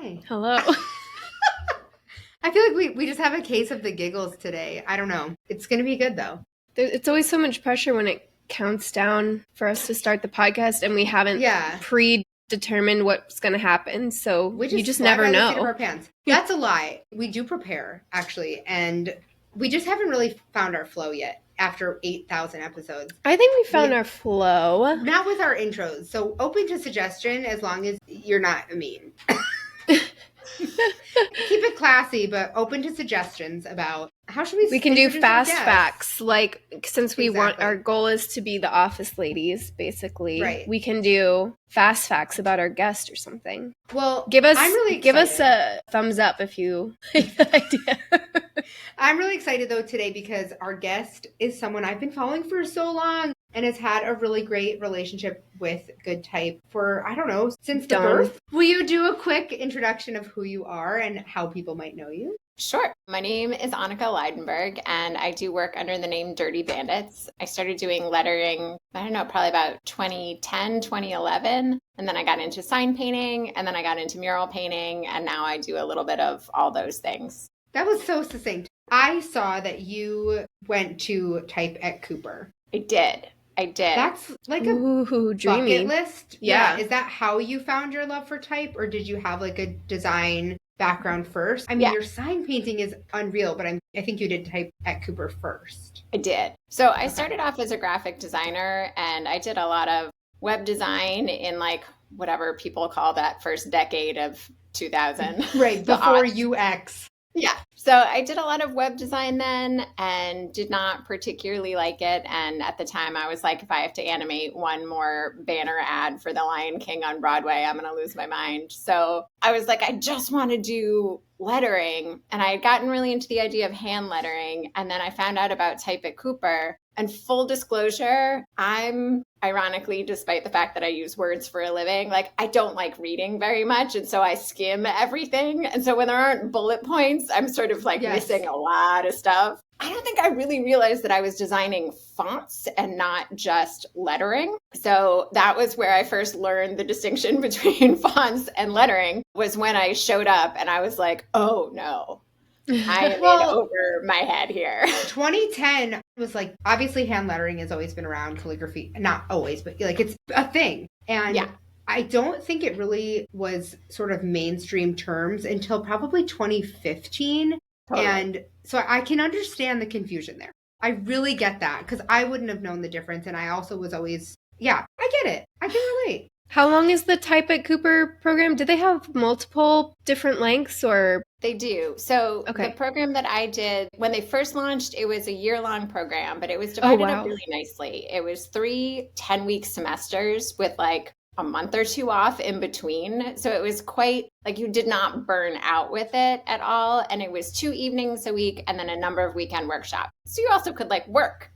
Hi. Hello. I feel like we just have a case of the giggles today. I don't know. It's going to be good, though. It's always so much pressure when it counts down for us to start the podcast and we haven't predetermined what's going to happen. So you just never know. By the seat of our pants. That's a lie. We do prepare, actually. And we just haven't really found our flow yet after 8,000 episodes. I think we found our flow. Not with our intros. So open to suggestion as long as you're not mean. Keep it classy, but open to suggestions about how should we can do fast facts, like since we want our goal is to be the office ladies, basically. Right. We can do fast facts about our guest or something. Well, give us a thumbs up if you like the idea. I'm really excited though today because our guest is someone I've been following for so long and has had a really great relationship with Good Type for, I don't know, since the birth. Will you do a quick introduction of who you are and how people might know you? Sure. My name is Annica Lydenberg, and I do work under the name Dirty Bandits. I started doing lettering, I don't know, probably about 2010, 2011. And then I got into sign painting, and then I got into mural painting, and now I do a little bit of all those things. That was so succinct. I saw that you went to type at Cooper. I did. That's like a dreamy bucket list. Yeah. Is that how you found your love for type, or did you have like a design background first? I mean, your sign painting is unreal, but I think you did type at Cooper first. I did. So I started off as a graphic designer, and I did a lot of web design in like whatever people call that first decade of 2000. Right, before UX. Yeah. So I did a lot of web design then and did not particularly like it. And at the time I was like, if I have to animate one more banner ad for The Lion King on Broadway, I'm going to lose my mind. So I was like, I just want to do lettering. And I had gotten really into the idea of hand lettering. And then I found out about type at Cooper. And full disclosure, I'm ironically, despite the fact that I use words for a living, like I don't like reading very much. And so I skim everything. And so when there aren't bullet points, I'm sort of like missing a lot of stuff. I don't think I really realized that I was designing fonts and not just lettering. So that was where I first learned the distinction between fonts and lettering, was when I showed up and I was like, oh no. I am in over my head here. 2010 was like, obviously hand lettering has always been around, calligraphy, not always, but like it's a thing. And I don't think it really was sort of mainstream terms until probably 2015. Totally. And so I can understand the confusion there. I really get that because I wouldn't have known the difference. And I also was always, I get it. I can relate. How long is the Type at Cooper program? Do they have multiple different lengths or? They do. So the program that I did, when they first launched, it was a year-long program, but it was divided up really nicely. It was 3 10-week semesters with like a month or two off in between. So it was quite like you did not burn out with it at all. And it was 2 evenings a week and then a number of weekend workshops. So you also could like work.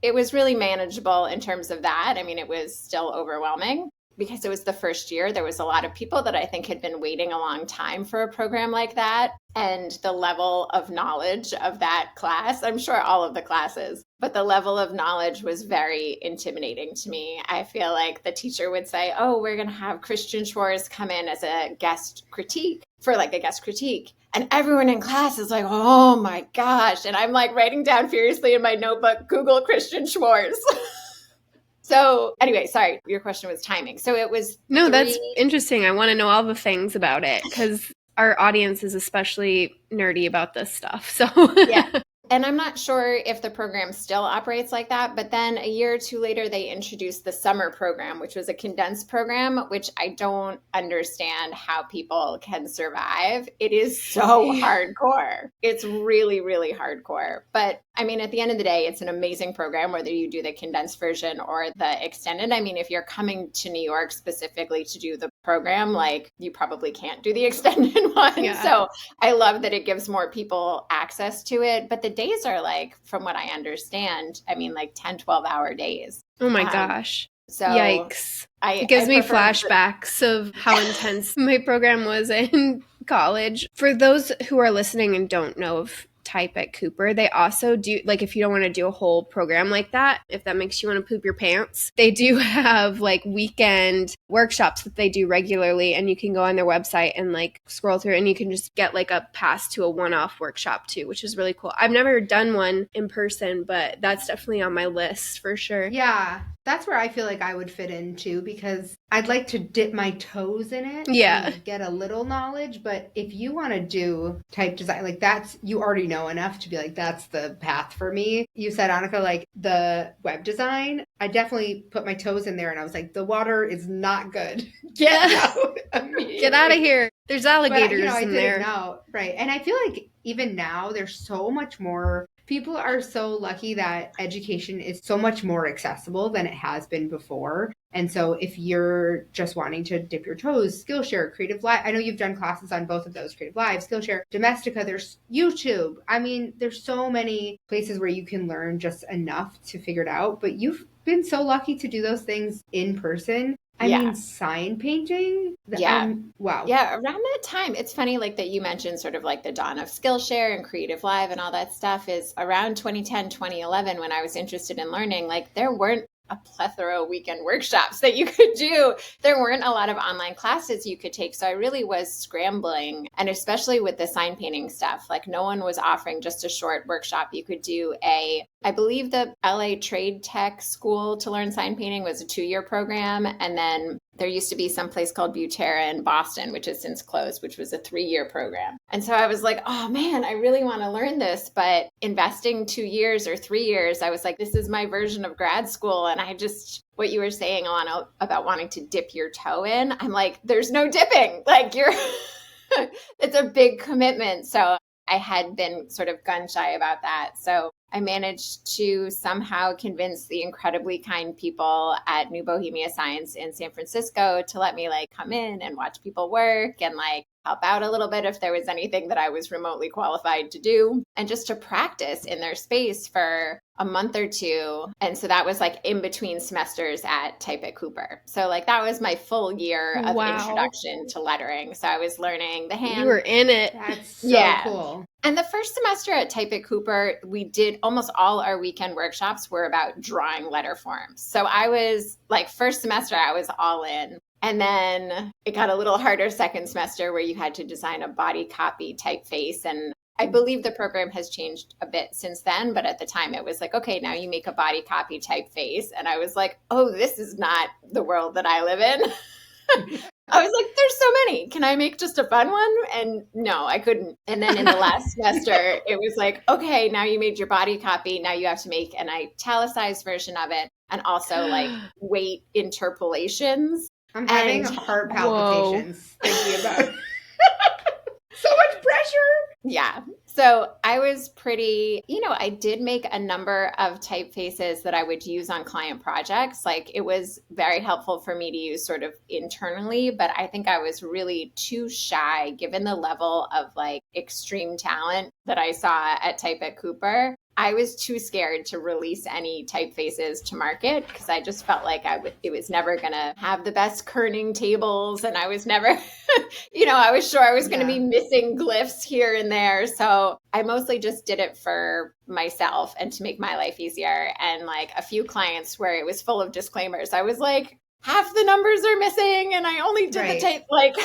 It was really manageable in terms of that. I mean, it was still overwhelming. Because it was the first year, there was a lot of people that I think had been waiting a long time for a program like that. And the level of knowledge of that class, I'm sure all of the classes, but the level of knowledge was very intimidating to me. I feel like the teacher would say, oh, we're going to have Christian Schwartz come in as a guest critique for like a guest critique. And everyone in class is like, oh my gosh. And I'm like writing down furiously in my notebook, Google Christian Schwartz. So anyway, sorry, your question was timing. So it was that's interesting. I want to know all the things about it because our audience is especially nerdy about this stuff. So yeah. And I'm not sure if the program still operates like that, but then a year or two later, they introduced the summer program, which was a condensed program, which I don't understand how people can survive. It is so hardcore. It's really, really hardcore. But I mean, at the end of the day, it's an amazing program, whether you do the condensed version or the extended. I mean, if you're coming to New York specifically to do the program, like you probably can't do the extended one. Yeah. So I love that it gives more people access to it. But the days are like, from what I understand, I mean, like 10, 12-hour days. Oh my gosh. So yikes. It gives me flashbacks of how intense my program was in college. For those who are listening and don't know of type at Cooper, they also do, like, if you don't want to do a whole program like that, if that makes you want to poop your pants, they do have like weekend workshops that they do regularly, and you can go on their website and like scroll through and you can just get like a pass to a one-off workshop too, which is really cool. I've never done one in person, but that's definitely on my list for sure. Yeah, that's where I feel like I would fit in too, because I'd like to dip my toes in it and get a little knowledge. But if you want to do type design, like that's, you already know enough to be like, that's the path for me. You said, Annica, like the web design, I definitely put my toes in there and I was like, the water is not good. Get out immediately. Get out of here. There's alligators in there. Know, right. And I feel like even now there's so much more. People are so lucky that education is so much more accessible than it has been before. And so if you're just wanting to dip your toes, Skillshare, Creative Live, I know you've done classes on both of those, Creative Live, Skillshare, Domestika, there's YouTube. I mean, there's so many places where you can learn just enough to figure it out. But you've been so lucky to do those things in person. I mean, sign painting? Wow. Yeah, around that time, it's funny like that you mentioned sort of like the dawn of Skillshare and Creative Live and all that stuff is around 2010, 2011 when I was interested in learning, like there weren't a plethora of weekend workshops that you could do. There weren't a lot of online classes you could take. So I really was scrambling. And especially with the sign painting stuff, like no one was offering just a short workshop. You could do I believe the LA Trade Tech School to learn sign painting was a 2-year program. And then there used to be some place called Butera in Boston, which has since closed, which was a 3-year program. And so I was like, oh man, I really want to learn this. But investing 2 years or 3 years, I was like, this is my version of grad school. And I just, what you were saying, Ilana, about wanting to dip your toe in, I'm like, there's no dipping. Like it's a big commitment. So I had been sort of gun shy about that. So I managed to somehow convince the incredibly kind people at New Bohemia Science in San Francisco to let me like come in and watch people work and like help out a little bit if there was anything that I was remotely qualified to do, and just to practice in their space for a month or two. And so that was like in between semesters at Type at Cooper. So like that was my full year of introduction to lettering. So I was learning the hand. You were in it. That's so cool. And the first semester at Type at Cooper, we did almost all our weekend workshops were about drawing letter forms. So I was like, first semester, I was all in. And then it got a little harder second semester where you had to design a body copy typeface. And I believe the program has changed a bit since then. But at the time it was like, okay, now you make a body copy typeface. And I was like, oh, this is not the world that I live in. I was like, there's so many. Can I make just a fun one? And no, I couldn't. And then in the last semester, it was like, okay, now you made your body copy. Now you have to make an italicized version of it. And also like weight interpolations. I'm having heart palpitations thinking about it. So much pressure. Yeah. So I was pretty, I did make a number of typefaces that I would use on client projects. Like it was very helpful for me to use sort of internally, but I think I was really too shy given the level of like extreme talent that I saw at Type at Cooper. I was too scared to release any typefaces to market because I just felt like it was never going to have the best kerning tables. And I was never, I was sure I was going to be missing glyphs here and there. So I mostly just did it for myself and to make my life easier. And like a few clients where it was full of disclaimers, I was like, half the numbers are missing and I only did the type. Like,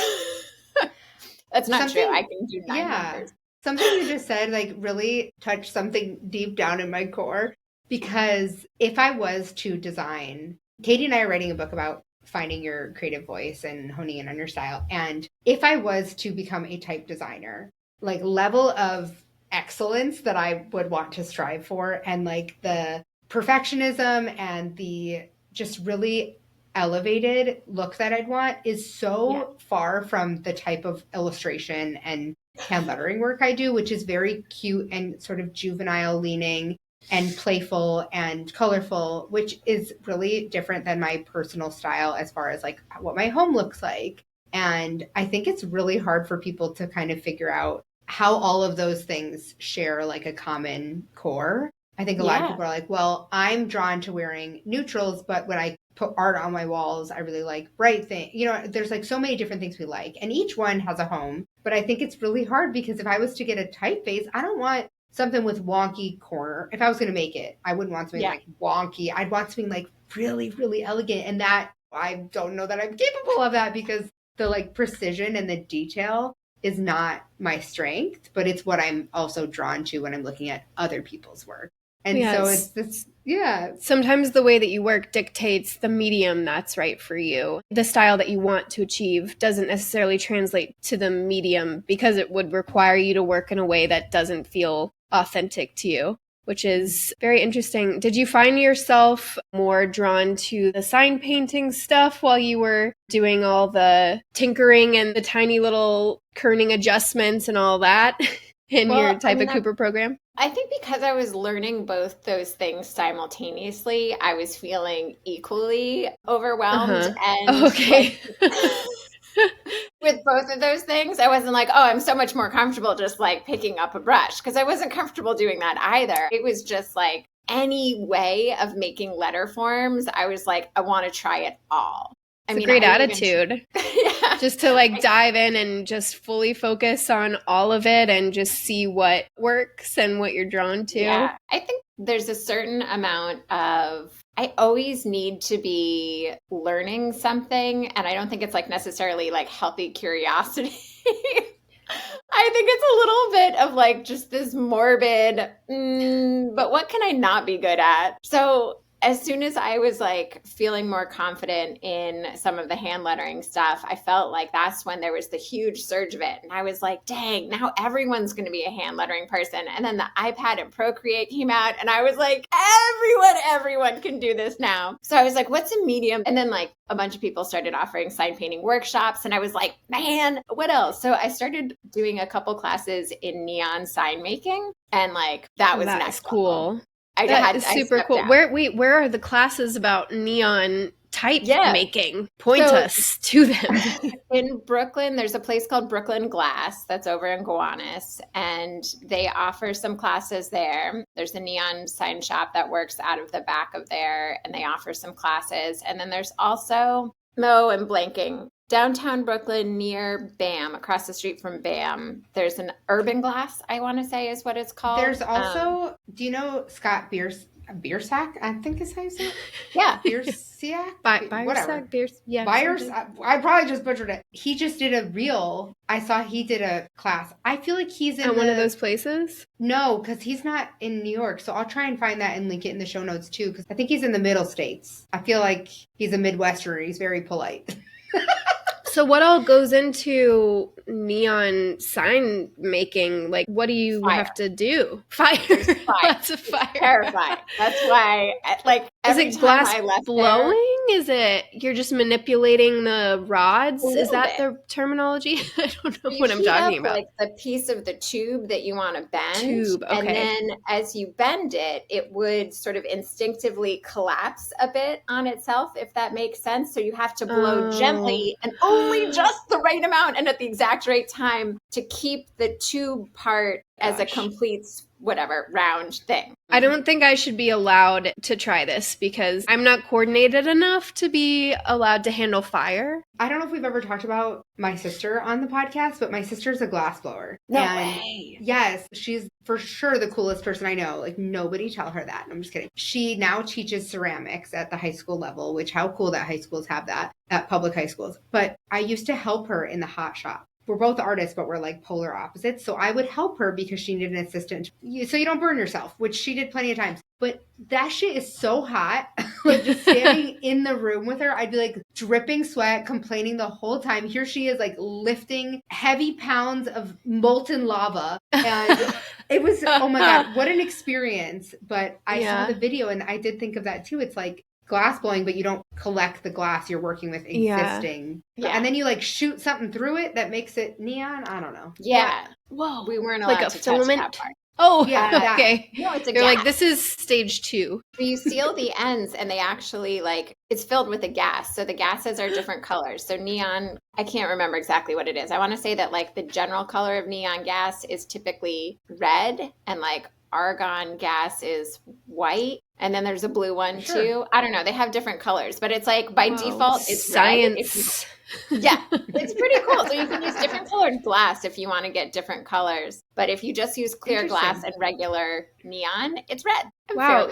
that's not true. I can do 9 numbers. Something you just said, like, really touched something deep down in my core. Because if I was to design, Katie and I are writing a book about finding your creative voice and honing in on your style. And if I was to become a type designer, like, level of excellence that I would want to strive for, and like the perfectionism and the just really elevated look that I'd want is so far from the type of illustration and hand lettering work I do, which is very cute and sort of juvenile leaning and playful and colorful, which is really different than my personal style as far as like what my home looks like. And I think it's really hard for people to kind of figure out how all of those things share like a common core. I think a lot of people are like, well, I'm drawn to wearing neutrals, but when I put art on my walls, I really like bright things. There's like so many different things we like, and each one has a home. But I think it's really hard because if I was to get a typeface, I don't want something with wonky corner. If I was going to make it, I wouldn't want something like wonky. I'd want something like really, really elegant. And that, I don't know that I'm capable of that because the like precision and the detail is not my strength, but it's what I'm also drawn to when I'm looking at other people's work. And so it's this, sometimes the way that you work dictates the medium that's right for you. The style that you want to achieve doesn't necessarily translate to the medium because it would require you to work in a way that doesn't feel authentic to you, which is very interesting. Did you find yourself more drawn to the sign painting stuff while you were doing all the tinkering and the tiny little kerning adjustments and all that in your Typecast program? I think because I was learning both those things simultaneously, I was feeling equally overwhelmed. And with both of those things, I wasn't like, oh, I'm so much more comfortable just like picking up a brush, because I wasn't comfortable doing that either. It was just like any way of making letter forms, I was like, I want to try it all. It's a great attitude. Just to like dive in and just fully focus on all of it and just see what works and what you're drawn to. Yeah. I think there's a certain amount of, I always need to be learning something. And I don't think it's like necessarily like healthy curiosity. I think it's a little bit of like just this morbid, but what can I not be good at? So as soon as I was like feeling more confident in some of the hand lettering stuff, I felt like that's when there was the huge surge of it. And I was like, dang, now everyone's going to be a hand lettering person. And then the iPad and Procreate came out and I was like, everyone can do this now. So I was like, what's a medium? And then like a bunch of people started offering sign painting workshops. And I was like, man, what else? So I started doing a couple classes in neon sign making. And like, that was next cool. level. That is super cool. Where are the classes about neon type making? Point us to them. In Brooklyn, there's a place called Brooklyn Glass that's over in Gowanus, and they offer some classes there. There's a neon sign shop that works out of the back of there, and they offer some classes. And then there's also, I'm blanking, downtown Brooklyn near BAM, across the street from BAM, there's an Urban Glass, I want to say is what it's called. There's also, do you know Scott Biersack? I think is how you say it. Yeah. Biersack? Whatever. Byers? I probably just butchered it. He just did a reel. I saw he did a class. I feel like he's in one of those places? No, because he's not in New York. So I'll try and find that and link it in the show notes too, because I think he's in the middle states. I feel like he's a Midwesterner. He's very polite. So what all goes into neon sign making? Like, what do you have to do? Fire. Lots of fire. Terrifying. That's why, like, is it glass blowing? Is it you're just manipulating the rods? Is that the terminology? I don't know what I'm talking about. Like the piece of the tube that you want to bend. And then as you bend it, it would sort of instinctively collapse a bit on itself, if that makes sense. So you have to blow gently and only just the right amount and at the exact right time to keep the tube part as a complete round thing. I don't think I should be allowed to try this because I'm not coordinated enough to be allowed to handle fire. I don't know if we've ever talked about my sister on the podcast, but my sister's a glassblower. No way. Yes, she's for sure the coolest person I know. Like, nobody tell her that. I'm just kidding. She now teaches ceramics at the high school level, which how cool that high schools have that at public high schools. But I used to help her in the hot shop. We're both artists, but we're like polar opposites. So I would help her because she needed an assistant. So you don't burn yourself, which she did plenty of times. But that shit is so hot. Like, just standing in the room with her, I'd be like dripping sweat, complaining the whole time. Here she is like lifting heavy pounds of molten lava. And it was, oh my God, what an experience. But I saw the video and I did think of that too. It's like glass blowing, but you don't collect the glass you're working with existing. Yeah. And then you like shoot something through it that makes it neon. I don't know. Yeah. Whoa. We weren't allowed to filament? touch that part. Oh, yeah. Okay. No, it's a You're gas. like, this is stage 2. So you seal the ends and they actually like, it's filled with a gas. So the gases are different colors. So neon, I can't remember exactly what it is. I want to say that like the general color of neon gas is typically red and like argon gas is white. And then there's a blue one too. I don't know. They have different colors, but it's like by default, it's science. Yeah, it's pretty cool. So you can use different colored glass if you want to get different colors. But if you just use clear glass and regular neon, it's red. Wow.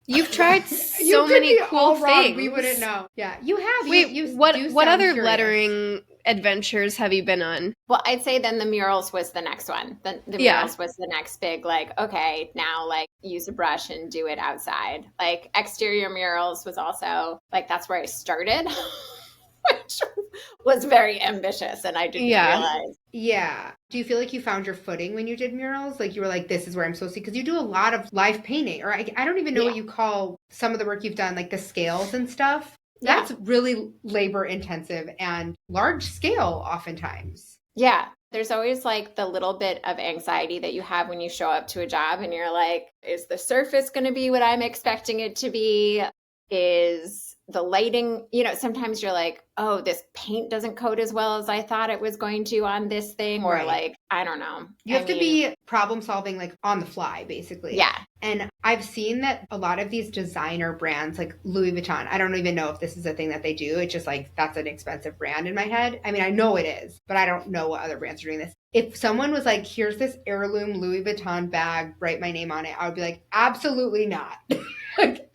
You've tried so many cool things. We wouldn't know. Yeah, you have. Wait, what other lettering adventures have you been on? Well, I'd say then the murals was the next one. The murals was the next big, like, okay, now like use a brush and do it outside. Like exterior murals was also like, that's where I started. Which was very ambitious, and I didn't realize. Yeah. Do you feel like you found your footing when you did murals? Like you were like, this is where I'm supposed to, because you do a lot of live painting, or I don't even know what you call some of the work you've done, like the scales and stuff. That's really labor intensive and large scale oftentimes. Yeah. There's always like the little bit of anxiety that you have when you show up to a job and you're like, is the surface going to be what I'm expecting it to be? Is the lighting, sometimes you're like, oh, this paint doesn't coat as well as I thought it was going to on this thing. Or like, I don't know. You have to be problem solving like on the fly, basically. Yeah. And I've seen that a lot of these designer brands like Louis Vuitton, I don't even know if this is a thing that they do. It's just like, that's an expensive brand in my head. I mean, I know it is, but I don't know what other brands are doing this. If someone was like, here's this heirloom Louis Vuitton bag, write my name on it, I would be like, absolutely not. Like,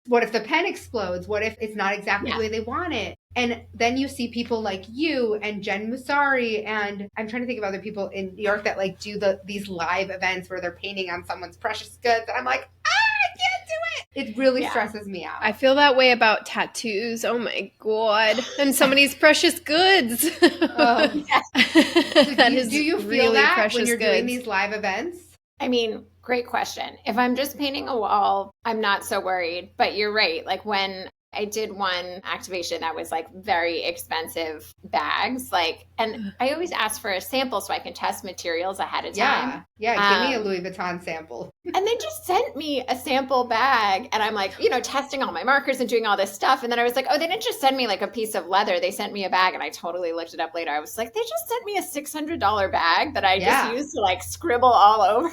what if the pen explodes? What if it's not exactly the way they want it? And then you see people like you and Jen Musari, and I'm trying to think of other people in New York that like do these live events where they're painting on someone's precious goods. And I'm like, I can't do it. It really stresses me out. I feel that way about tattoos. Oh my God. And somebody's precious goods. Do you feel really that when you're doing these live events? I mean, great question. If I'm just painting a wall, I'm not so worried. But you're right. Like when I did one activation that was like very expensive bags, and I always ask for a sample so I can test materials ahead of time. Yeah. Give me a Louis Vuitton sample. And they just sent me a sample bag, and I'm like, testing all my markers and doing all this stuff. And then I was like, oh, they didn't just send me like a piece of leather. They sent me a bag, and I totally looked it up later. I was like, they just sent me a $600 bag that I just used to like scribble all over.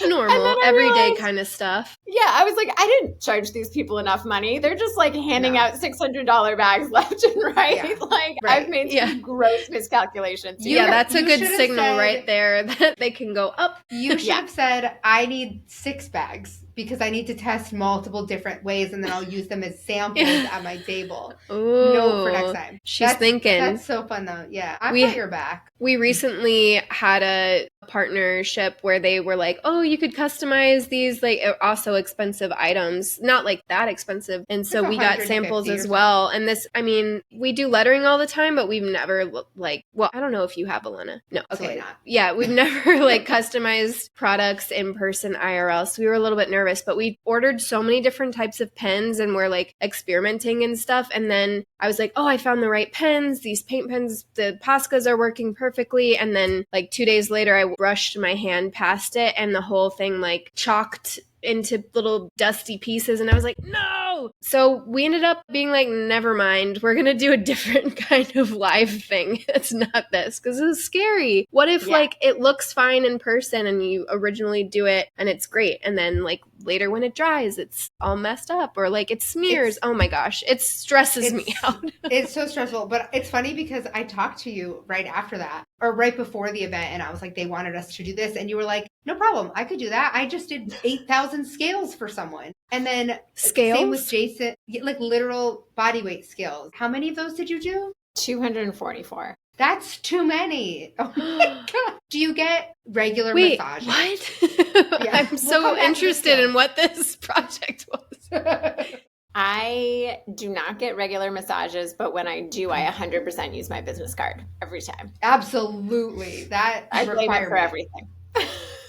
Normal, everyday kind of stuff. Yeah, I was like, I didn't charge these people enough money. They're just like handing out $600 bags left and right. I've made some gross miscalculations. That's a good signal right there that they can go up. You should have said, I need 6 bags because I need to test multiple different ways, and then I'll use them as samples at my table. Ooh, no, for next time. She's thinking. That's so fun, though. Yeah, I've got your back. We recently had a partnership where they were like, oh, you could customize these like also expensive items, not like that expensive. And so we got samples as well. And this, I mean, we do lettering all the time, but we've never I don't know if you have, Ilana. No. Okay. Not. Yeah, we've never customized products in person IRL. So we were a little bit nervous, but we ordered so many different types of pens and we're experimenting and stuff. And then I was like, oh, I found the right pens. These paint pens, the Poscas are working perfectly. And then 2 days later, I brushed my hand past it and the whole thing chalked into little dusty pieces, and I was like, no! So we ended up being like, never mind, we're gonna do a different kind of live thing. It's not this, because it's scary. What if it looks fine in person and you originally do it and it's great, and then later when it dries it's all messed up, or it smears. Oh my gosh, it stresses me out. It's so stressful. But it's funny because I talked to you right after that, or right before the event, and I was like, they wanted us to do this, and you were like, no problem, I could do that. I just did 8,000 scales for someone. And then scales? Same with Jason, literal body weight scales. How many of those did you do? 244. That's too many. Oh my God. Do you get regular massages? What? I'm so interested in what this project was. I do not get regular massages, but when I do, I 100% use my business card every time. Absolutely. That I blame it for everything.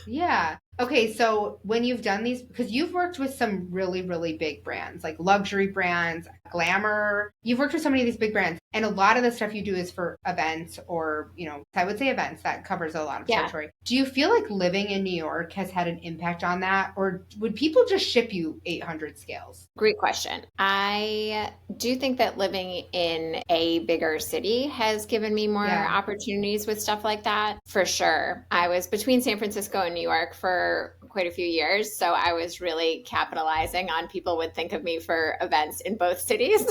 Yeah. Okay, so when you've done these, because you've worked with some really, really big brands, like luxury brands, glamour, you've worked with so many of these big brands, and a lot of the stuff you do is for events or, I would say events. That covers a lot of territory. Do you feel like living in New York has had an impact on that, or would people just ship you 800 scales? Great question. I do think that living in a bigger city has given me more opportunities with stuff like that, for sure. I was between San Francisco and New York for quite a few years, so I was really capitalizing on people would think of me for events in both cities.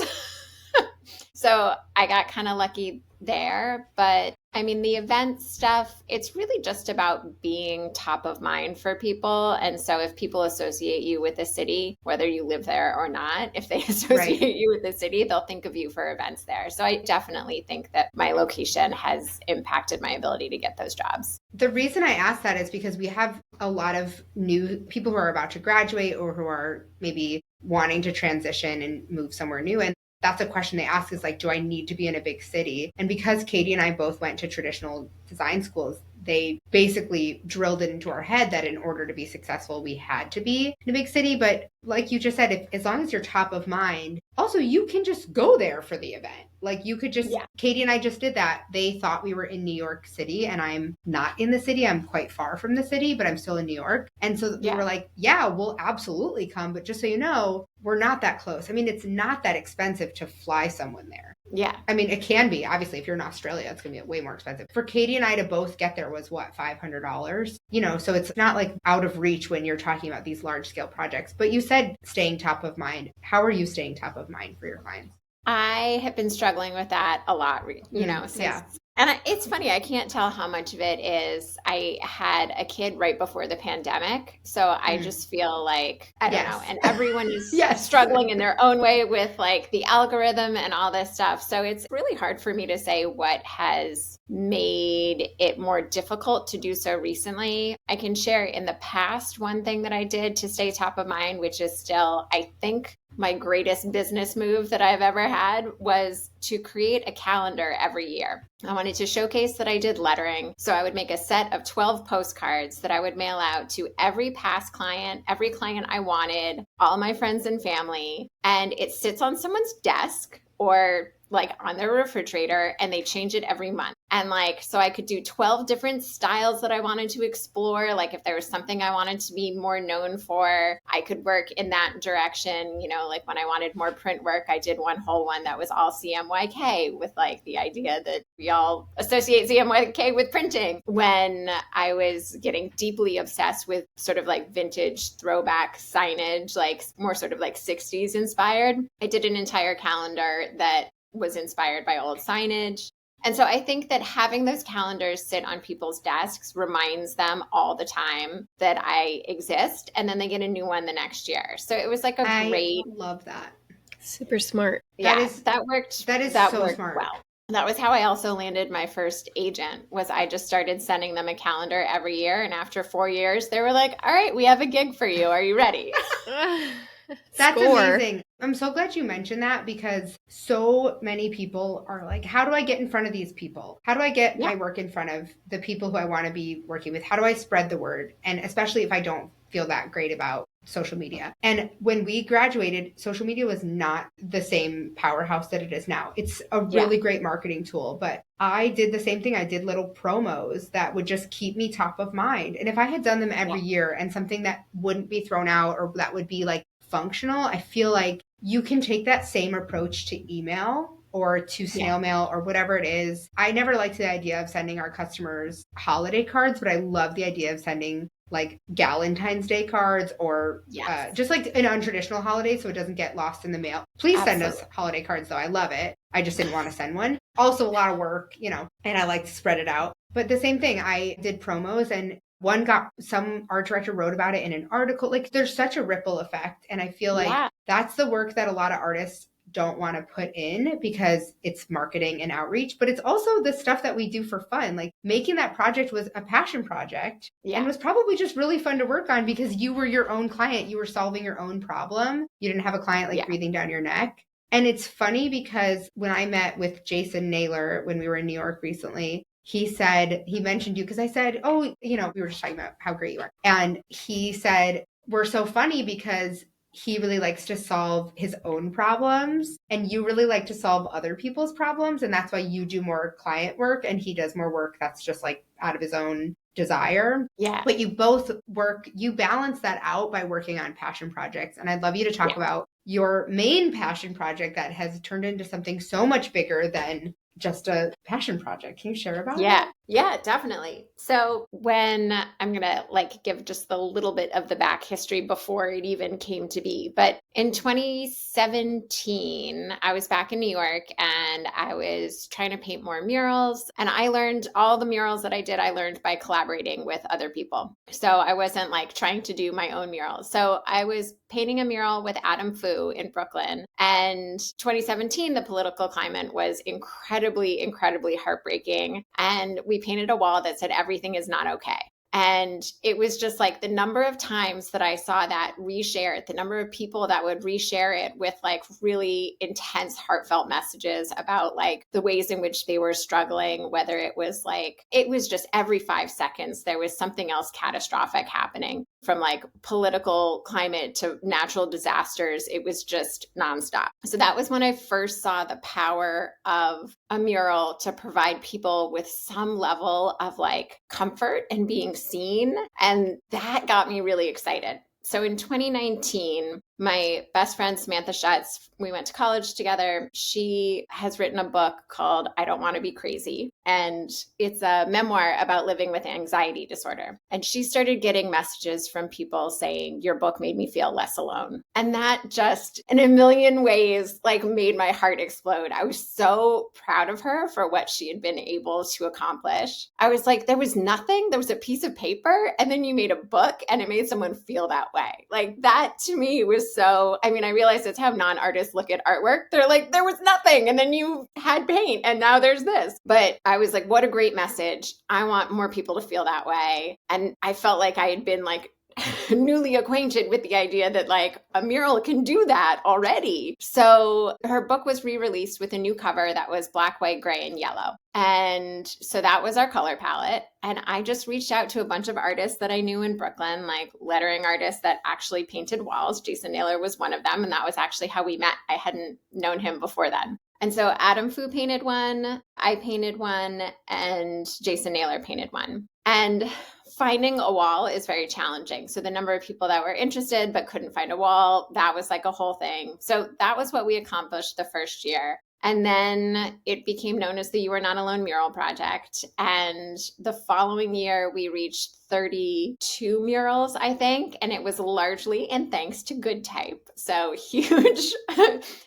So I got kind of lucky there. But I mean, the event stuff, it's really just about being top of mind for people. And so if people associate you with the city, whether you live there or not, if they associate you with the city, they'll think of you for events there. So I definitely think that my location has impacted my ability to get those jobs. The reason I ask that is because we have a lot of new people who are about to graduate or who are maybe wanting to transition and move somewhere new. And that's a question they ask is like, do I need to be in a big city? And because Katie and I both went to traditional design schools, they basically drilled it into our head that in order to be successful, we had to be in a big city. But like you just said, as long as you're top of mind, also you can just go there for the event. Like you could just, Katie and I just did that. They thought we were in New York City and I'm not in the city. I'm quite far from the city, but I'm still in New York. And so we were like, yeah, we'll absolutely come. But just so you know, we're not that close. I mean, it's not that expensive to fly someone there. Yeah. I mean, it can be. Obviously, if you're in Australia, it's going to be way more expensive. For Katie and I to both get there was what, $500? You know, so it's not like out of reach when you're talking about these large scale projects. But you said staying top of mind. How are you staying top of mind for your clients? I have been struggling with that a lot, you know, since and it's funny, I can't tell how much of it is I had a kid right before the pandemic. So I just feel like, I don't know, and everyone is struggling in their own way with like the algorithm and all this stuff. So it's really hard for me to say what has made it more difficult to do so recently. I can share in the past one thing that I did to stay top of mind, which is still, I think, my greatest business move that I've ever had was to create a calendar every year. I wanted to showcase that I did lettering. So I would make a set of 12 postcards that I would mail out to every past client, every client I wanted, all my friends and family. And it sits on someone's desk or like on their refrigerator, and they change it every month. And like, so I could do 12 different styles that I wanted to explore. Like if there was something I wanted to be more known for, I could work in that direction. You know, like when I wanted more print work, I did one whole one that was all CMYK with like the idea that we all associate CMYK with printing. When I was getting deeply obsessed with sort of like vintage throwback signage, like more sort of like 60s inspired, I did an entire calendar that was inspired by old signage. And so I think that having those calendars sit on people's desks reminds them all the time that I exist, and then they get a new one the next year. So it was like I love that. Super smart. Yeah, that worked. That so worked smart. Well. That was how I also landed my first agent, was I just started sending them a calendar every year. And after 4 years, they were like, all right, we have a gig for you. Are you ready? That's amazing. I'm so glad you mentioned that, because so many people are like, how do I get in front of these people? How do I get my work in front of the people who I want to be working with? How do I spread the word? And especially if I don't feel that great about social media. And when we graduated, social media was not the same powerhouse that it is now. It's a really great marketing tool, but I did the same thing. I did little promos that would just keep me top of mind. And if I had done them every year and something that wouldn't be thrown out or that would be like functional, I feel like you can take that same approach to email or to snail mail or whatever it is. I never liked the idea of sending our customers holiday cards, but I love the idea of sending like Galentine's Day cards or just like an untraditional holiday so it doesn't get lost in the mail. Please send us holiday cards though. I love it. I just didn't want to send one. Also a lot of work, you know, and I like to spread it out. But the same thing, I did promos and some art director wrote about it in an article. Like there's such a ripple effect. And I feel like that's the work that a lot of artists don't want to put in because it's marketing and outreach, but it's also the stuff that we do for fun. Like making that project was a passion project and was probably just really fun to work on because you were your own client. You were solving your own problem. You didn't have a client like breathing down your neck. And it's funny because when I met with Jason Naylor when we were in New York recently, he mentioned you because I said, oh, you know, we were just talking about how great you are. And he said, we're so funny because he really likes to solve his own problems and you really like to solve other people's problems. And that's why you do more client work and he does more work that's just like out of his own desire. Yeah. But you both you balance that out by working on passion projects. And I'd love you to talk about your main passion project that has turned into something so much bigger than just a passion project. Can you share about it? Yeah, definitely. So when I'm going to give just a little bit of the back history before it even came to be. But in 2017, I was back in New York and I was trying to paint more murals. And I learned all the murals that I learned by collaborating with other people. So I wasn't trying to do my own murals. So I was painting a mural with Adam Fu in Brooklyn. And 2017, the political climate was incredibly, incredibly heartbreaking. And we painted a wall that said, "Everything is not okay." And it was just the number of times that I saw that reshared, the number of people that would reshare it with really intense, heartfelt messages about the ways in which they were struggling, whether it was it was just every 5 seconds, there was something else catastrophic happening, from political climate to natural disasters. It was just nonstop. So that was when I first saw the power of a mural to provide people with some level of comfort and being seen. And that got me really excited. So in 2019, my best friend, Samantha Schutz, we went to college together. She has written a book called I Don't Want to Be Crazy. And it's a memoir about living with anxiety disorder. And she started getting messages from people saying, "Your book made me feel less alone." And that just, in a million ways, made my heart explode. I was so proud of her for what she had been able to accomplish. I was there was nothing. There was a piece of paper, and then you made a book, and it made someone feel that way. That to me was so, I realize it's how non-artists look at artwork. They're there was nothing, and then you had paint, and now there's this. But I was what a great message. I want more people to feel that way. And I felt I had been newly acquainted with the idea that a mural can do that already. So her book was re-released with a new cover that was black, white, gray, and yellow. And so that was our color palette. And I just reached out to a bunch of artists that I knew in Brooklyn, lettering artists that actually painted walls. Jason Naylor was one of them. And that was actually how we met. I hadn't known him before then. And so Adam Fu painted one, I painted one, and Jason Naylor painted one. And finding a wall is very challenging. So the number of people that were interested but couldn't find a wall, that was a whole thing. So that was what we accomplished the first year. And then it became known as the You Are Not Alone Mural Project. And the following year, we reached 32 murals, I think. And it was largely in thanks to Good Type. So huge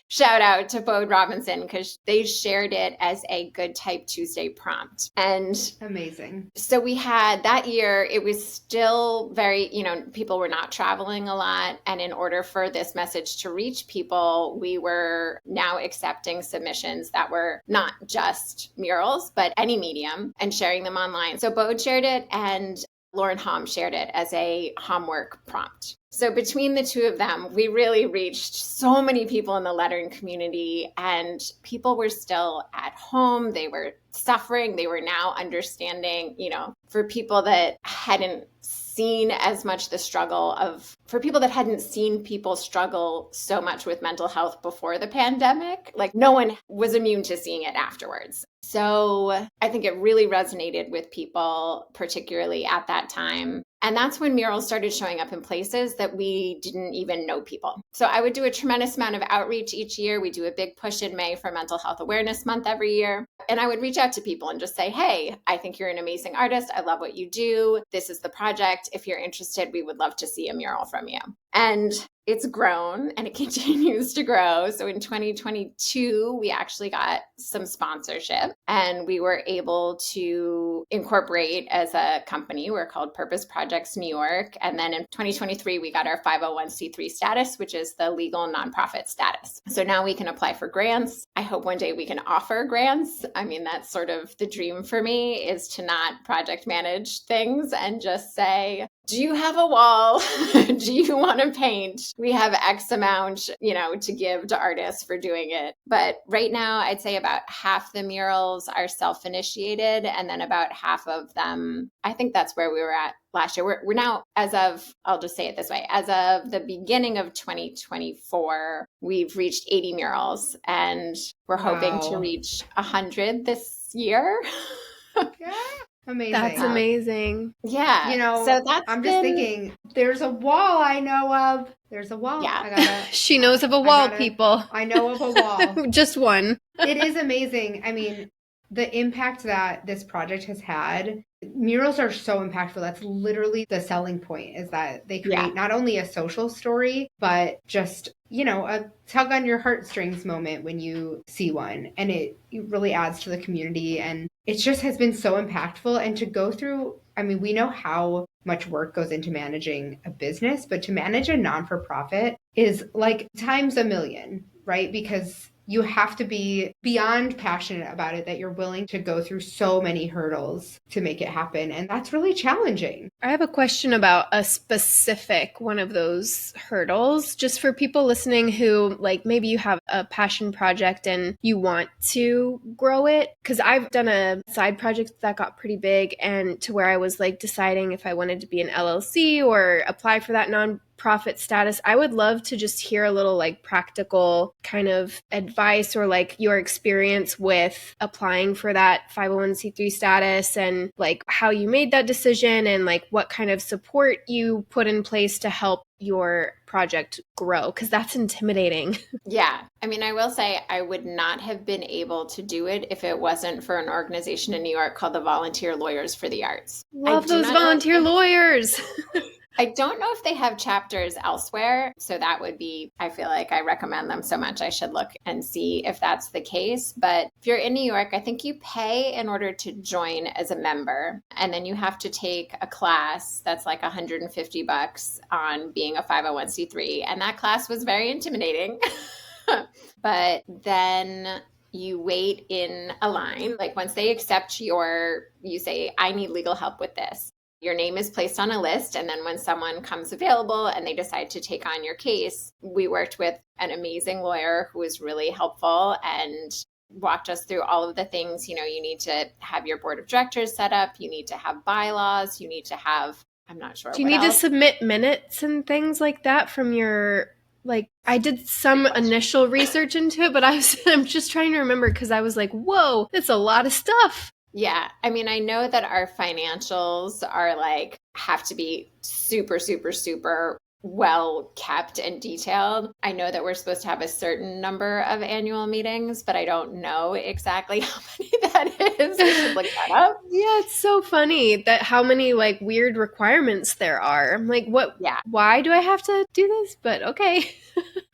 shout out to Bode Robinson, because they shared it as a Good Type Tuesday prompt. And amazing. So we had that year, it was still very, people were not traveling a lot. And in order for this message to reach people, we were now accepting submissions that were not just murals, but any medium, and sharing them online. So Bode shared it, and Lauren Hom shared it as a homework prompt. So between the two of them, we really reached so many people in the lettering community, and people were still at home. They were suffering. They were now understanding, for people that hadn't seen as much the struggle for people that hadn't seen people struggle so much with mental health before the pandemic, no one was immune to seeing it afterwards. So I think it really resonated with people, particularly at that time. And that's when murals started showing up in places that we didn't even know people. So I would do a tremendous amount of outreach each year. We do a big push in May for Mental Health Awareness Month every year. And I would reach out to people and just say, "Hey, I think you're an amazing artist. I love what you do. This is the project. If you're interested, we would love to see a mural from you." And it's grown and it continues to grow. So in 2022, we actually got some sponsorship and we were able to incorporate as a company. We're called Purpose Projects New York. And then in 2023, we got our 501c3 status, which is the legal nonprofit status. So now we can apply for grants. I hope one day we can offer grants. That's sort of the dream for me, is to not project manage things and just say, "Do you have a wall? Do you want to paint? We have X amount, to give to artists for doing it." But right now, I'd say about half the murals are self-initiated, and then about half of them, I think that's where we were at last year. We're now, I'll just say it this way, as of the beginning of 2024, we've reached 80 murals, and we're hoping to reach 100 this year. Yeah. Amazing. That's amazing. Yeah. So I'm just thinking, there's a wall I know of. There's a wall. Yeah. She knows of a wall, people. I know of a wall. Just one. It is amazing. the impact that this project has had, murals are so impactful. That's literally the selling point, is that they create not only a social story, but just, a tug on your heartstrings moment when you see one. And it really adds to the community. And it just has been so impactful. And to go through, we know how much work goes into managing a business, but to manage a non-for-profit is like times a million, right? Because you have to be beyond passionate about it, that you're willing to go through so many hurdles to make it happen. And that's really challenging. I have a question about a specific one of those hurdles, just for people listening who, like, maybe you have a passion project and you want to grow it. Because I've done a side project that got pretty big, and to where I was like deciding if I wanted to be an LLC or apply for that non-profit status. I would love to just hear a little like practical kind of advice, or like your experience with applying for that 501c3 status, and like how you made that decision, and like what kind of support you put in place to help your project grow, because that's intimidating. Yeah. I will say I would not have been able to do it if it wasn't for an organization in New York called the Volunteer Lawyers for the Arts. Love those volunteer lawyers. I don't know if they have chapters elsewhere. So that would be, I feel like I recommend them so much. I should look and see if that's the case. But if you're in New York, I think you pay in order to join as a member. And then you have to take a class that's like $150 on being a 501c3. And that class was very intimidating. But then you wait in a line. Like once they accept you say, I need legal help with this. Your name is placed on a list. And then when someone comes available and they decide to take on your case, we worked with an amazing lawyer who was really helpful and walked us through all of the things. You need to have your board of directors set up. You need to have bylaws. You need to have, I'm not sure. Do you need to submit minutes and things like that from your, like, I did some initial research into it, but I'm just trying to remember, because I was like, whoa, that's a lot of stuff. Yeah. I know that our financials are have to be super, super, super well kept and detailed. I know that we're supposed to have a certain number of annual meetings, but I don't know exactly how many that is. I should look that up. Yeah, it's so funny that how many weird requirements there are. I'm like, what? Yeah. Why do I have to do this? But okay.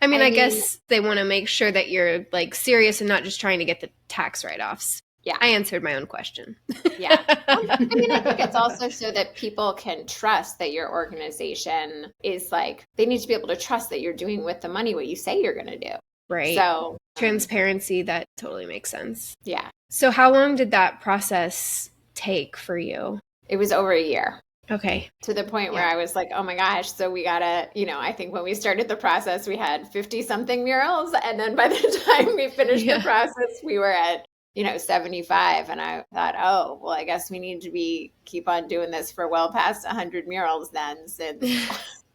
I guess they want to make sure that you're serious and not just trying to get the tax write-offs. Yeah, I answered my own question. Yeah. I think it's also so that people can trust that your organization is they need to be able to trust that you're doing with the money what you say you're going to do. Right. So transparency, that totally makes sense. Yeah. So how long did that process take for you? It was over a year. Okay. To the point where I was like, oh my gosh, so we gotta, I think when we started the process, we had 50 something murals. And then by the time we finished the process, we were at 75. And I thought, oh, well, I guess we need to keep on doing this for well past 100 murals then, since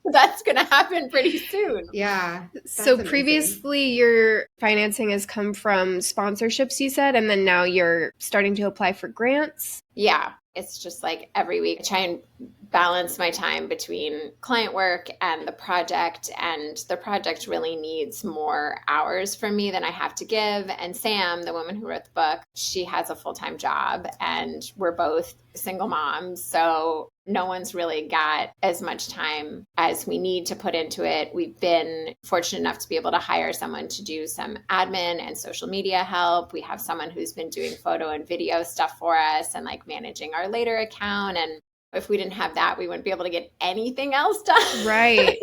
that's going to happen pretty soon. Yeah. So previously your financing has come from sponsorships, you said, and then now you're starting to apply for grants? Yeah. It's just every week I try and balance my time between client work and the project really needs more hours from me than I have to give. And Sam, the woman who wrote the book, she has a full-time job and we're both single moms. So no one's really got as much time as we need to put into it. We've been fortunate enough to be able to hire someone to do some admin and social media help. We have someone who's been doing photo and video stuff for us and managing our later account. And if we didn't have that, we wouldn't be able to get anything else done. Right.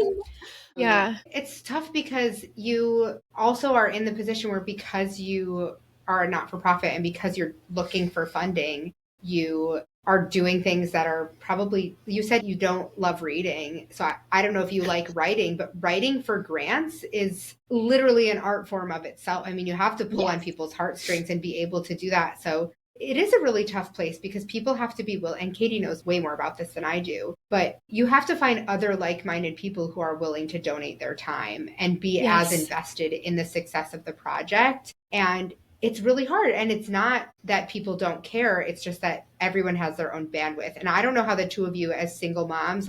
Yeah. It's tough because you also are in the position where, because you are a not-for-profit and because you're looking for funding, you are doing things that are probably, you said you don't love reading. So I don't know if you like writing, but writing for grants is literally an art form of itself. You have to pull on people's heartstrings and be able to do that. So it is a really tough place because people have to be willing, and Katie knows way more about this than I do, but you have to find other like-minded people who are willing to donate their time and be as invested in the success of the project. And it's really hard. And it's not that people don't care. It's just that everyone has their own bandwidth. And I don't know how the two of you as single moms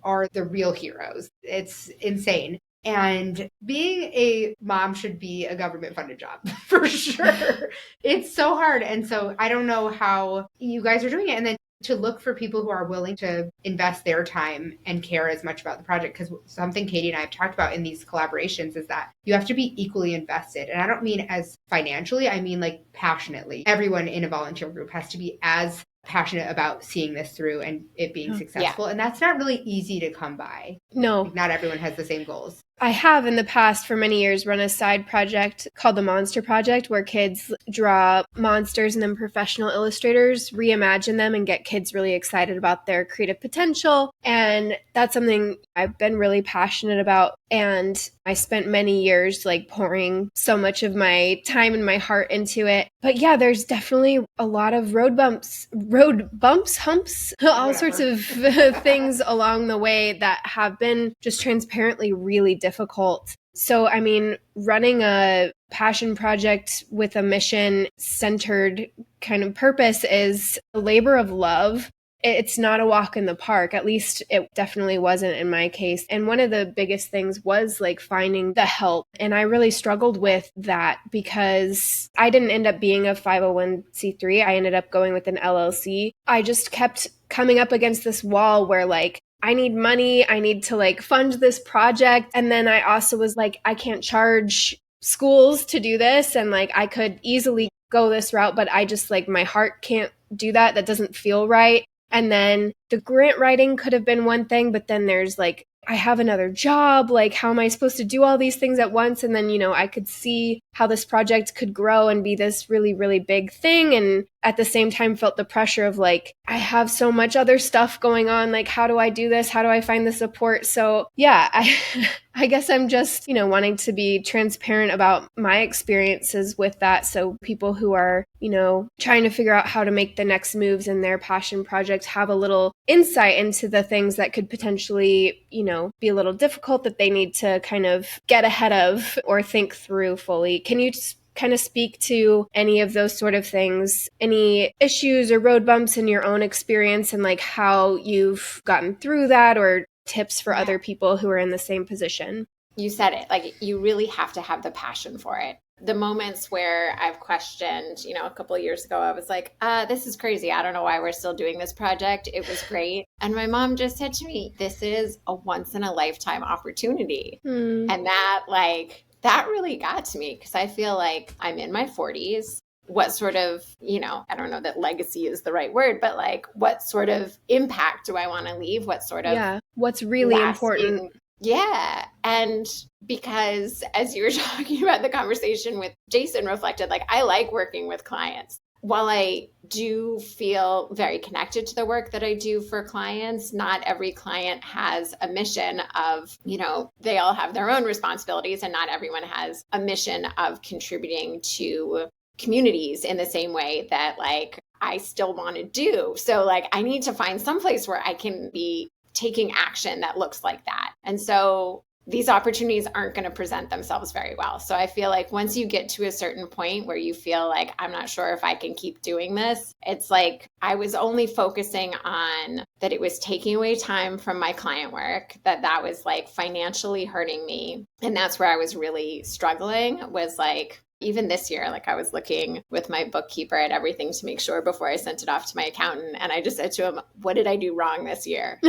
are the real heroes. It's insane. And being a mom should be a government funded job for sure. It's so hard. And so I don't know how you guys are doing it. And then to look for people who are willing to invest their time and care as much about the project. Because something Katie and I have talked about in these collaborations is that you have to be equally invested. And I don't mean as financially, I mean like passionately. Everyone in a volunteer group has to be as passionate about seeing this through and it being successful. And that's not really easy to come by. No. Like, not everyone has the same goals. I have in the past for many years run a side project called the Monster Project, where kids draw monsters and then professional illustrators reimagine them and get kids really excited about their creative potential. And that's something I've been really passionate about. And I spent many years like pouring so much of my time and my heart into it. But yeah, there's definitely a lot of road bumps, humps, all sorts of things along the way that have been just transparently really difficult. So, I mean, running a passion project with a mission-centered kind of purpose is a labor of love. It's not a walk in the park. At least it definitely wasn't in my case. And one of the biggest things was like finding the help. And I really struggled with that because I didn't end up being a 501c3. I ended up going with an LLC. I just kept coming up against this wall where like, I need money. I need to like fund this project. And then I also was like, I can't charge schools to do this. And like, I could easily go this route, but I just like, my heart can't do that. That doesn't feel right. And then the grant writing could have been one thing, but then there's like, I have another job. Like, how am I supposed to do all these things at once? And then, you know, I could see how this project could grow and be this really, really big thing. And at the same time felt the pressure of like, I have so much other stuff going on. Like, how do I do this? How do I find the support? So yeah, I guess I'm just, you know, wanting to be transparent about my experiences with that. So people who are, you know, trying to figure out how to make the next moves in their passion project have a little insight into the things that could potentially, you know, be a little difficult that they need to kind of get ahead of or think through fully. Can you just kind of speak to any of those sort of things, any issues or road bumps in your own experience and like how you've gotten through that or tips for other people who are in the same position? You said it, like you really have to have the passion for it. The moments where I've questioned, you know, a couple of years ago, I was like, this is crazy. I don't know why we're still doing this project. It was great. And my mom just said to me, this is a once in a lifetime opportunity. And that really got to me because I feel like I'm in my 40s. What sort of, you know, I don't know that legacy is the right word, but like what sort of impact do I want to leave? What sort of what's really important? Yeah. And because as you were talking about the conversation with Jason reflected, like I like working with clients. While I do feel very connected to the work that I do for clients, not every client has a mission of, you know, they all have their own responsibilities and not everyone has a mission of contributing to communities in the same way that like I still want to do. So like I need to find some place where I can be taking action that looks like that. And so these opportunities aren't going to present themselves very well. So I feel like once you get to a certain point where you feel like, I'm not sure if I can keep doing this, it's like I was only focusing on that it was taking away time from my client work, that was like financially hurting me. And that's where I was really struggling was like, even this year, like I was looking with my bookkeeper at everything to make sure before I sent it off to my accountant. And I just said to him, what did I do wrong this year?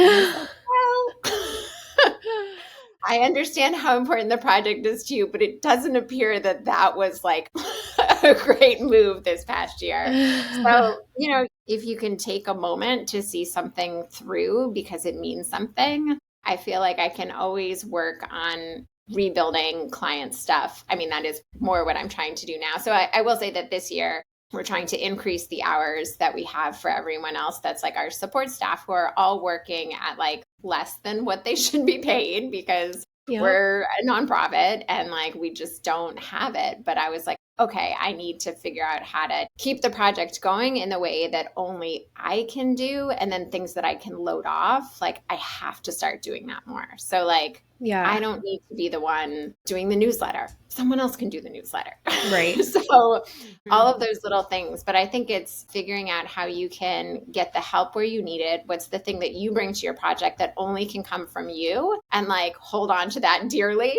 I understand how important the project is to you, but it doesn't appear that that was like a great move this past year. So, you know, if you can take a moment to see something through because it means something, I feel like I can always work on rebuilding client stuff. I mean, that is more what I'm trying to do now. So I will say that this year, we're trying to increase the hours that we have for everyone else. That's like our support staff who are all working at like less than what they should be paid because we're a nonprofit and like we just don't have it. But I was like, okay, I need to figure out how to keep the project going in the way that only I can do. And then things that I can load off, like I have to start doing that more. So like, I don't need to be the one doing the newsletter. Someone else can do the newsletter. Right. So all of those little things. But I think it's figuring out how you can get the help where you need it. What's the thing that you bring to your project that only can come from you, and like hold on to that dearly.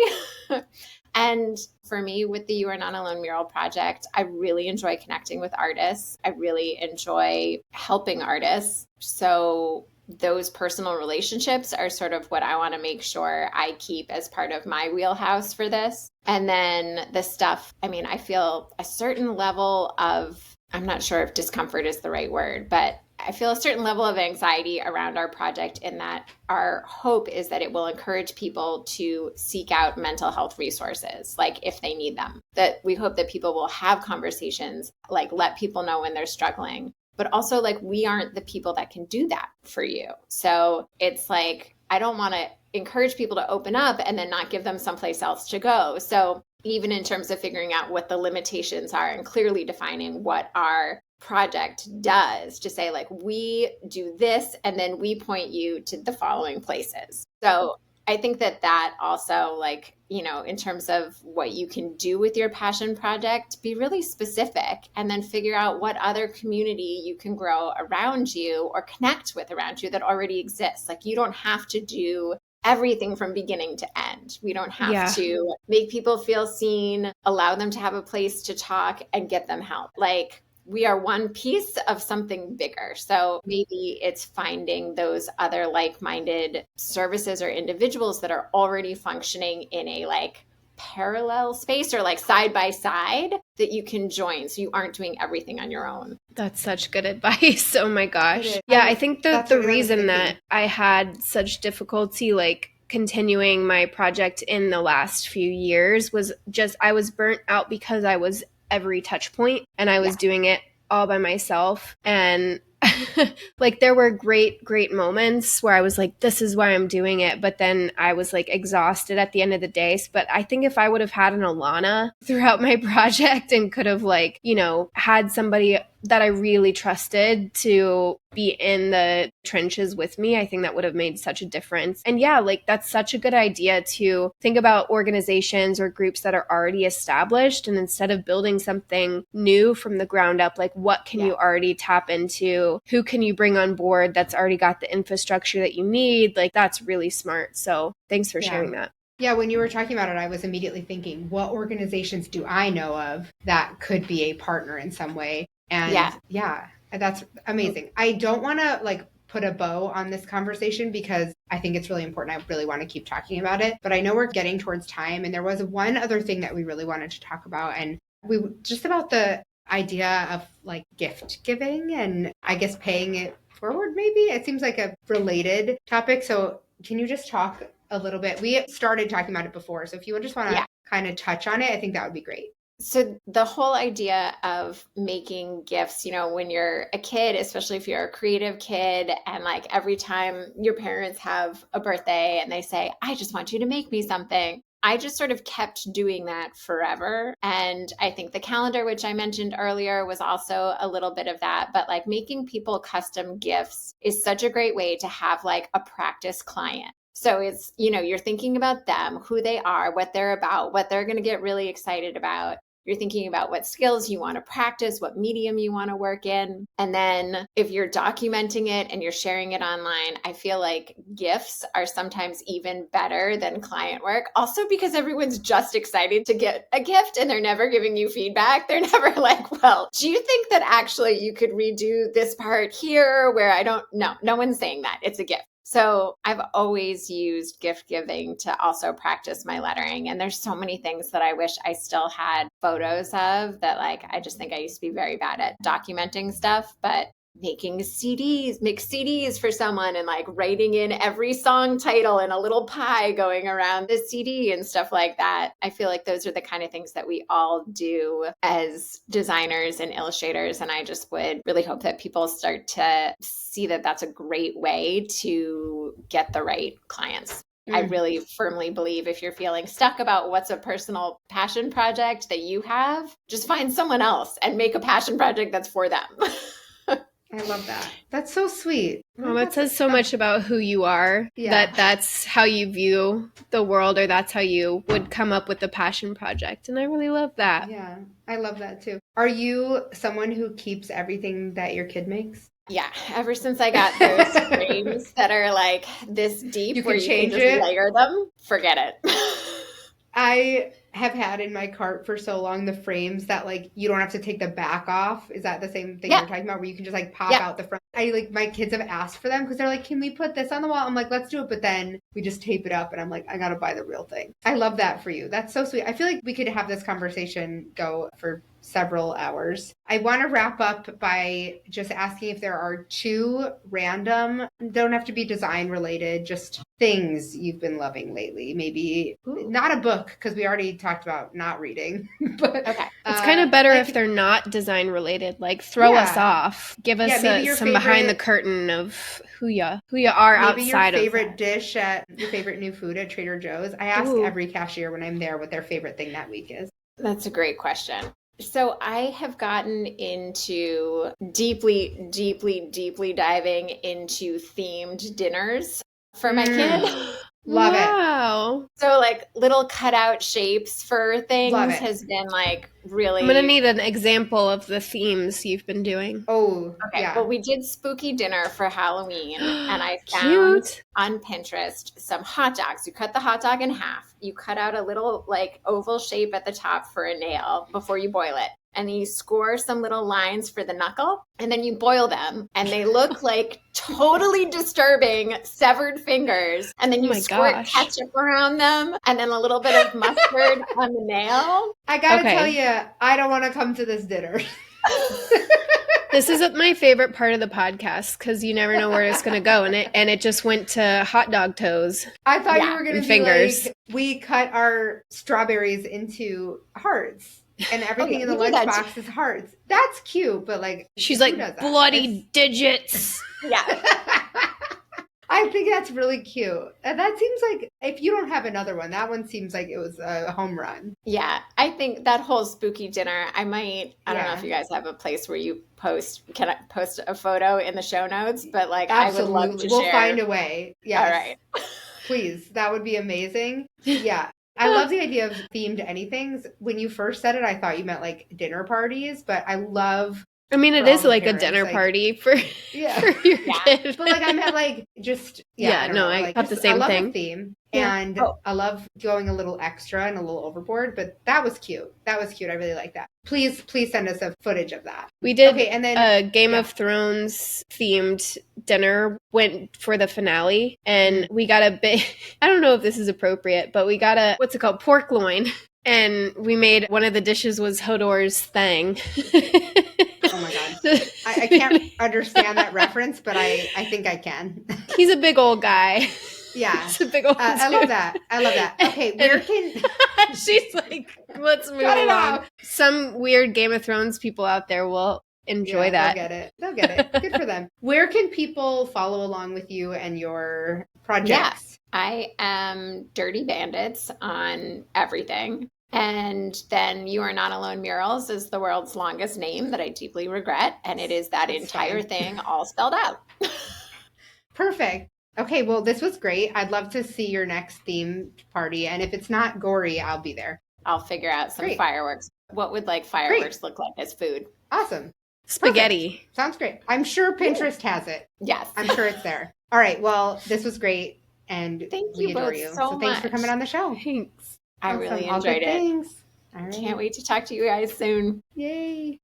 And for me, with the You Are Not Alone Mural Project, I really enjoy connecting with artists. I really enjoy helping artists. So those personal relationships are sort of what I want to make sure I keep as part of my wheelhouse for this. And then the stuff, I mean, I feel a certain level of, I'm not sure if discomfort is the right word, but I feel a certain level of anxiety around our project, in that our hope is that it will encourage people to seek out mental health resources, like if they need them. That we hope that people will have conversations, like let people know when they're struggling. But also, like, we aren't the people that can do that for you. So it's like, I don't want to encourage people to open up and then not give them someplace else to go. So even in terms of figuring out what the limitations are and clearly defining what our project does, to say like, we do this and then we point you to the following places. So I think that also, like, you know, in terms of what you can do with your passion project, be really specific, and then figure out what other community you can grow around you or connect with around you that already exists. Like, you don't have to do everything from beginning to end. We don't have to make people feel seen, allow them to have a place to talk, and get them help. Like, we are one piece of something bigger. So maybe it's finding those other like-minded services or individuals that are already functioning in a like parallel space or like side by side that you can join, so you aren't doing everything on your own. That's such good advice. Oh my gosh. Yeah, I think the reason that I had such difficulty like continuing my project in the last few years was just I was burnt out because I was every touch point and I was doing it all by myself. And like there were great moments where I was like, this is why I'm doing it. But then I was like exhausted at the end of the day. But I think if I would have had an Ilana throughout my project and could have like, you know, had somebody that I really trusted to be in the trenches with me, I think that would have made such a difference. And yeah, like that's such a good idea to think about organizations or groups that are already established. And instead of building something new from the ground up, like what can you already tap into? Who can you bring on board that's already got the infrastructure that you need? Like that's really smart. So thanks for sharing that. Yeah, when you were talking about it, I was immediately thinking, what organizations do I know of that could be a partner in some way? And yeah, that's amazing. I don't want to like put a bow on this conversation because I think it's really important. I really want to keep talking about it, but I know we're getting towards time. And there was one other thing that we really wanted to talk about, and we just about the idea of like gift giving and I guess paying it forward. Maybe it seems like a related topic. So can you just talk a little bit? We started talking about it before. So if you just want to kind of touch on it, I think that would be great. So the whole idea of making gifts, you know, when you're a kid, especially if you're a creative kid, and like every time your parents have a birthday and they say, I just want you to make me something. I just sort of kept doing that forever. And I think the calendar, which I mentioned earlier, was also a little bit of that. But like making people custom gifts is such a great way to have like a practice client. So it's, you know, you're thinking about them, who they are, what they're about, what they're going to get really excited about. You're thinking about what skills you want to practice, what medium you want to work in. And then if you're documenting it and you're sharing it online, I feel like gifts are sometimes even better than client work. Also because everyone's just excited to get a gift and they're never giving you feedback. They're never like, well, do you think that actually you could redo this part here where I don't know? No one's saying that. It's a gift. So I've always used gift giving to also practice my lettering. And there's so many things that I wish I still had photos of that, like, I just think I used to be very bad at documenting stuff, but making CDs, make CDs for someone and like writing in every song title and a little pie going around the CD and stuff like that. I feel like those are the kind of things that we all do as designers and illustrators. And I just would really hope that people start to see that that's a great way to get the right clients. I really firmly believe if you're feeling stuck about what's a personal passion project that you have, just find someone else and make a passion project that's for them. I love that. That's so sweet. Well, that says so much about who you are, that's how you view the world, or that's how you would come up with a passion project. And I really love that. Yeah, I love that too. Are you someone who keeps everything that your kid makes? Yeah, ever since I got those frames that are like this deep where you can just layer them, forget it. I have had in my cart for so long the frames that like you don't have to take the back off. Is that the same thing you're talking about, where you can just like pop out the front? My kids have asked for them because they're like, can we put this on the wall? I'm like, let's do it. But then we just tape it up and I'm like, I gotta buy the real thing. I love that for you. That's so sweet. I feel like we could have this conversation go for several hours. I want to wrap up by just asking if there are 2 random, don't have to be design related, just things you've been loving lately. Maybe not a book, because we already talked about not reading. But it's kind of better if they're not design related. Like throw us off. Give us some behind the curtain of who you are maybe outside of your favorite dish at your favorite new food at Trader Joe's. I ask every cashier when I'm there what their favorite thing that week is. That's a great question. So I have gotten into deeply diving into themed dinners for my kid. Love it. So like little cutout shapes for things has been like really... I'm going to need an example of the themes you've been doing. Oh, okay. Yeah. Well, we did spooky dinner for Halloween and I found on Pinterest some hot dogs. You cut the hot dog in half. You cut out a little like oval shape at the top for a nail before you boil it. And then you score some little lines for the knuckle, and then you boil them, and they look like totally disturbing severed fingers. And then you squirt ketchup around them, and then a little bit of mustard on the nail. I gotta tell you, I don't want to come to this dinner. This is my favorite part of the podcast because you never know where it's going to go, and it just went to hot dog toes. I thought you were going to be fingers. Like, we cut our strawberries into hearts. And everything in the lunchbox is hearts. That's cute, but like... She's like, bloody digits. Yeah. I think that's really cute. And that seems like, if you don't have another one, that one seems like it was a home run. Yeah. I think that whole spooky dinner, I don't know if you guys have a place where you can I post a photo in the show notes? But like, absolutely. I would love to share. We'll find a way. Yes. All right. Please. That would be amazing. Yeah. I love the idea of themed anythings. When you first said it, I thought you meant like dinner parties, but I love... I mean, it is like parents, a dinner party for your kid. But like I meant like just... I have the same thing. I love the theme. And I love going a little extra and a little overboard, but that was cute. I really like that. Please send us a footage of that. We did and then, a Game of Thrones themed dinner, went for the finale, and we got a bit, I don't know if this is appropriate, but we got what's it called? Pork loin. And we made, one of the dishes was Hodor's thing. Oh my God. I can't understand that reference, but I think I can. He's a big old guy. Yeah. He's a big old dude. I love that. Okay, where can... She's like, let's move along. Some weird Game of Thrones people out there will enjoy that. They'll get it. Good for them. Where can people follow along with you and your projects? Yes. I am Dirty Bandits on everything. And then You Are Not Alone Murals is the world's longest name that I deeply regret. And it is that entire thing all spelled out. Perfect. Okay, well, this was great. I'd love to see your next theme party. And if it's not gory, I'll be there. I'll figure out some fireworks. What would like fireworks look like as food? Awesome. Spaghetti. Perfect. Sounds great. I'm sure Pinterest has it. Yes. I'm sure it's there. All right. Well, this was great. And we adore you. So thanks for coming on the show. Thanks. I really enjoyed it. Thanks. All right. Can't wait to talk to you guys soon. Yay.